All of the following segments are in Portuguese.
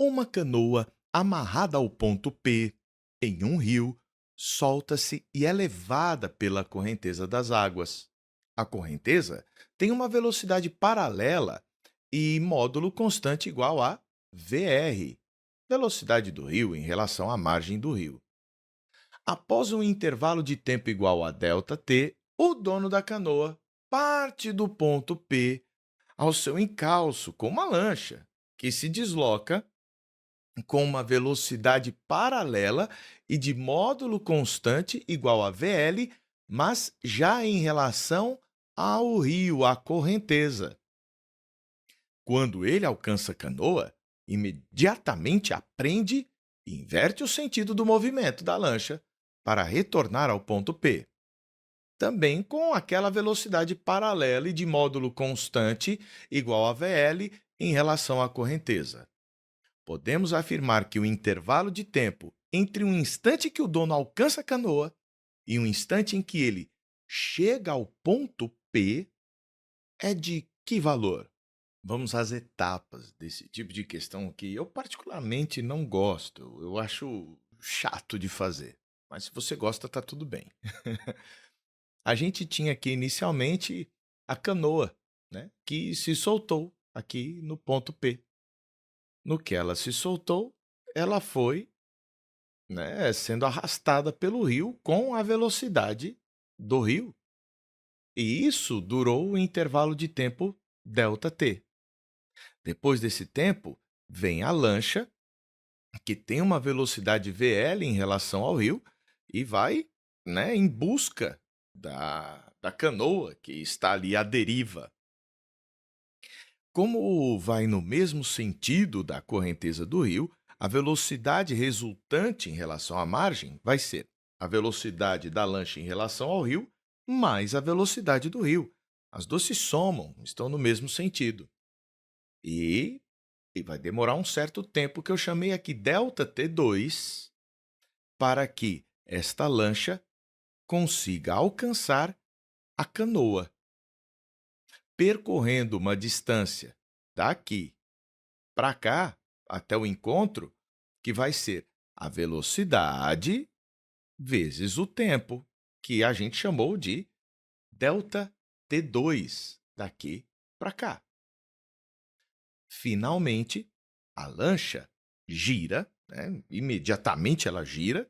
Uma canoa amarrada ao ponto P em um rio solta-se e é levada pela correnteza das águas. A correnteza tem uma velocidade paralela e módulo constante igual a VR, velocidade do rio em relação à margem do rio. Após um intervalo de tempo igual a ΔT, o dono da canoa parte do ponto P ao seu encalço com uma lancha, que se desloca com uma velocidade paralela e de módulo constante igual a VL, mas já em relação ao rio, à correnteza. Quando ele alcança a canoa, imediatamente aprende e inverte o sentido do movimento da lancha para retornar ao ponto P, também com aquela velocidade paralela e de módulo constante igual a VL em relação à correnteza. Podemos afirmar que o intervalo de tempo entre um instante que o dono alcança a canoa e um instante em que ele chega ao ponto P é de que valor? Vamos às etapas desse tipo de questão que eu particularmente não gosto, eu acho chato de fazer. Mas se você gosta, tá tudo bem. A gente tinha aqui inicialmente a canoa, né, que se soltou aqui no ponto P. No que ela se soltou, ela foi, né, sendo arrastada pelo rio com a velocidade do rio. E isso durou o intervalo de tempo ΔT. Depois desse tempo, vem a lancha, que tem uma velocidade VL em relação ao rio e vai, né, em busca da canoa que está ali à deriva. Como vai no mesmo sentido da correnteza do rio, a velocidade resultante em relação à margem vai ser a velocidade da lancha em relação ao rio mais a velocidade do rio. As duas se somam, estão no mesmo sentido. E, e vai demorar um certo tempo que eu chamei aqui ΔT2 para que esta lancha consiga alcançar a canoa, percorrendo uma distância daqui para cá, até o encontro, que vai ser a velocidade vezes o tempo, que a gente chamou de ΔT2, daqui para cá. Finalmente, a lancha gira, né? Imediatamente ela gira,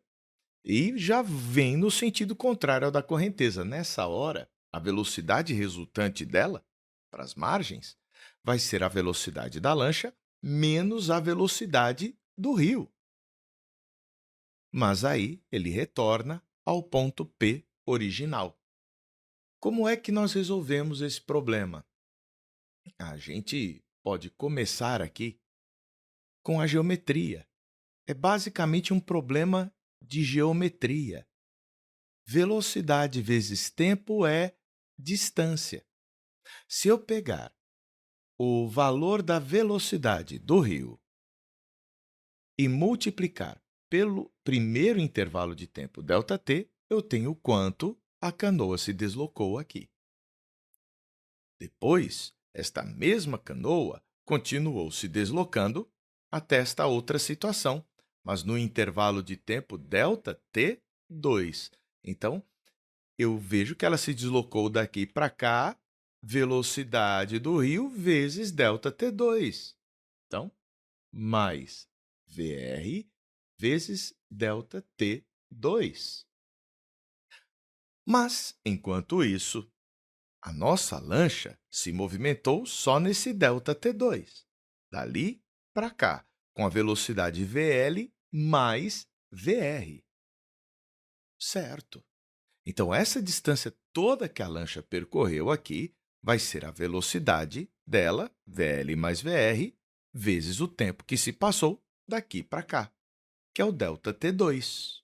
e já vem no sentido contrário ao da correnteza. Nessa hora, a velocidade resultante dela, para as margens, vai ser a velocidade da lancha menos a velocidade do rio. Mas aí ele retorna ao ponto P original. Como é que nós resolvemos esse problema? A gente pode começar aqui com a geometria. É basicamente um problema de geometria. Velocidade vezes tempo é distância. Se eu pegar o valor da velocidade do rio e multiplicar pelo primeiro intervalo de tempo ΔT, eu tenho quanto a canoa se deslocou aqui. Depois, esta mesma canoa continuou se deslocando até esta outra situação, mas no intervalo de tempo ΔT2. Então, eu vejo que ela se deslocou daqui para cá, velocidade do rio vezes ΔT2. Então, mais VR vezes ΔT2. Mas, enquanto isso, a nossa lancha se movimentou só nesse ΔT2, dali para cá, com a velocidade VL mais VR. Certo. Então, essa distância toda que a lancha percorreu aqui vai ser a velocidade dela, VL mais VR, vezes o tempo que se passou daqui para cá, que é o ΔT2.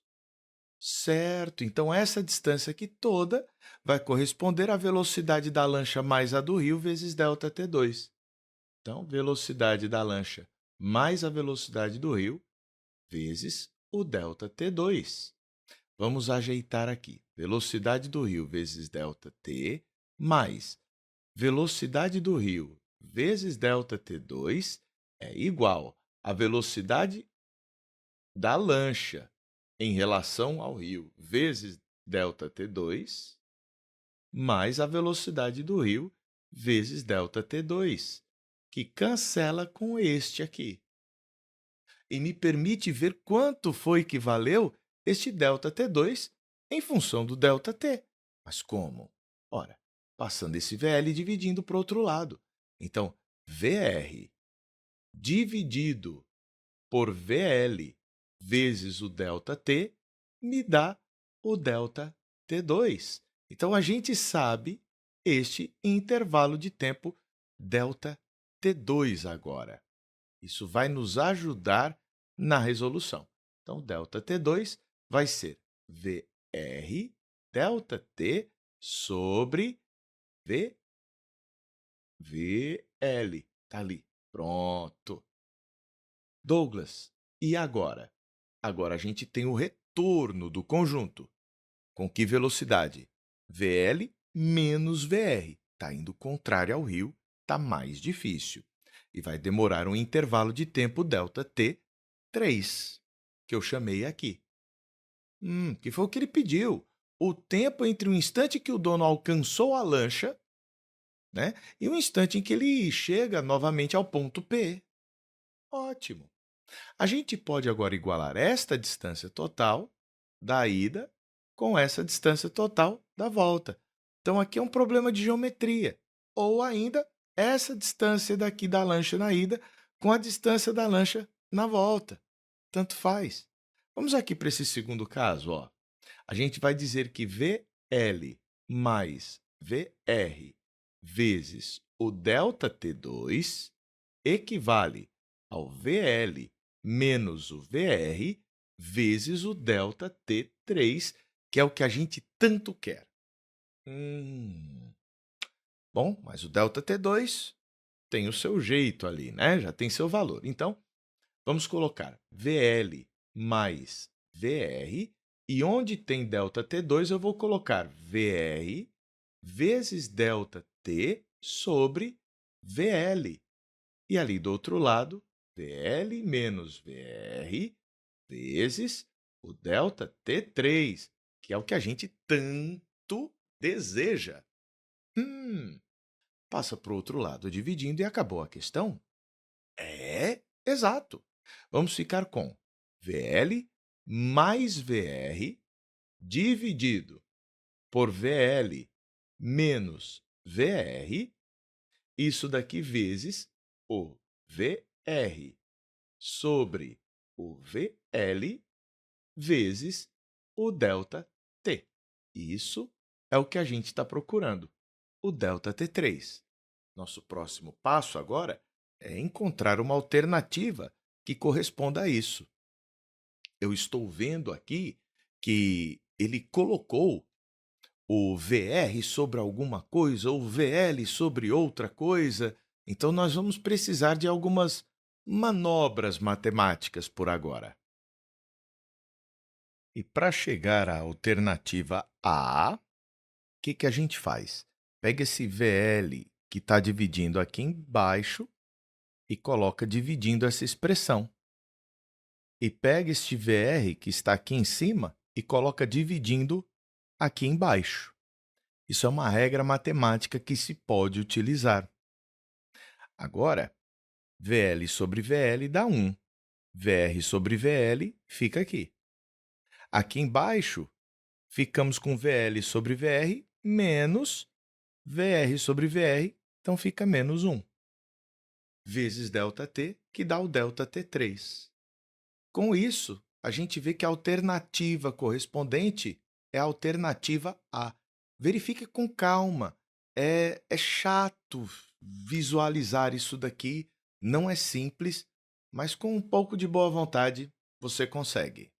Certo, então essa distância aqui toda vai corresponder à velocidade da lancha mais a do rio vezes ΔT2. Então, velocidade da lancha mais a velocidade do rio vezes o ΔT2. Vamos ajeitar aqui. Velocidade do rio vezes ΔT mais velocidade do rio vezes ΔT2 é igual a velocidade da lancha em relação ao rio vezes ΔT2 mais a velocidade do rio vezes ΔT2, que cancela com este aqui. E me permite ver quanto foi que valeu este ΔT2 em função do ΔT. Mas como? Ora, passando esse VL e dividindo para o outro lado. Então, VR dividido por VL vezes o ΔT me dá o ΔT2. Então, a gente sabe este intervalo de tempo ΔT2 agora. Isso vai nos ajudar na resolução. Então, ΔT2 vai ser VR ΔT sobre VL. Está ali. Pronto. Douglas, e agora? Agora a gente tem o retorno do conjunto. Com que velocidade? VL menos VR. Está indo contrário ao rio, está mais difícil. E vai demorar um intervalo de tempo ΔT3, que eu chamei aqui. Que foi o que ele pediu. O tempo entre o instante que o dono alcançou a lancha, né, e o instante em que ele chega novamente ao ponto P. Ótimo. A gente pode agora igualar esta distância total da ida com essa distância total da volta. Então, aqui é um problema de geometria. Ou ainda, essa distância daqui da lancha na ida com a distância da lancha na volta. Tanto faz. Vamos aqui para esse segundo caso. Ó. A gente vai dizer que VL mais VR vezes o ΔT2 equivale ao VL menos o VR vezes o ΔT3, que é o que a gente tanto quer. Bom, mas o ΔT2 tem o seu jeito ali, né? Já tem seu valor. Então, vamos colocar VL mais VR, e onde tem ΔT2, eu vou colocar VR vezes ΔT sobre VL. E ali do outro lado, VL menos VR vezes o ΔT3, que é o que a gente tanto deseja. Passa para o outro lado dividindo e acabou a questão? É, exato. Vamos ficar com VL mais VR dividido por VL menos VR, isso daqui vezes o VR sobre o VL vezes o ΔT. Isso é o que a gente está procurando, o ΔT3. Nosso próximo passo agora é encontrar uma alternativa que corresponda a isso. Eu estou vendo aqui que ele colocou o VR sobre alguma coisa ou o VL sobre outra coisa. Então, nós vamos precisar de algumas manobras matemáticas por agora. E para chegar à alternativa A, o que a gente faz? Pega esse VL que está dividindo aqui embaixo e coloca dividindo essa expressão. E pega este VR que está aqui em cima e coloca dividindo aqui embaixo. Isso é uma regra matemática que se pode utilizar. Agora, VL sobre VL dá 1. VR sobre VL fica aqui. Aqui embaixo, ficamos com VL sobre VR menos VR sobre VR, então fica menos 1. Vezes ΔT, que dá o ΔT3. Com isso, a gente vê que a alternativa correspondente é a alternativa A. Verifique com calma. É chato visualizar isso daqui, não é simples, mas com um pouco de boa vontade você consegue.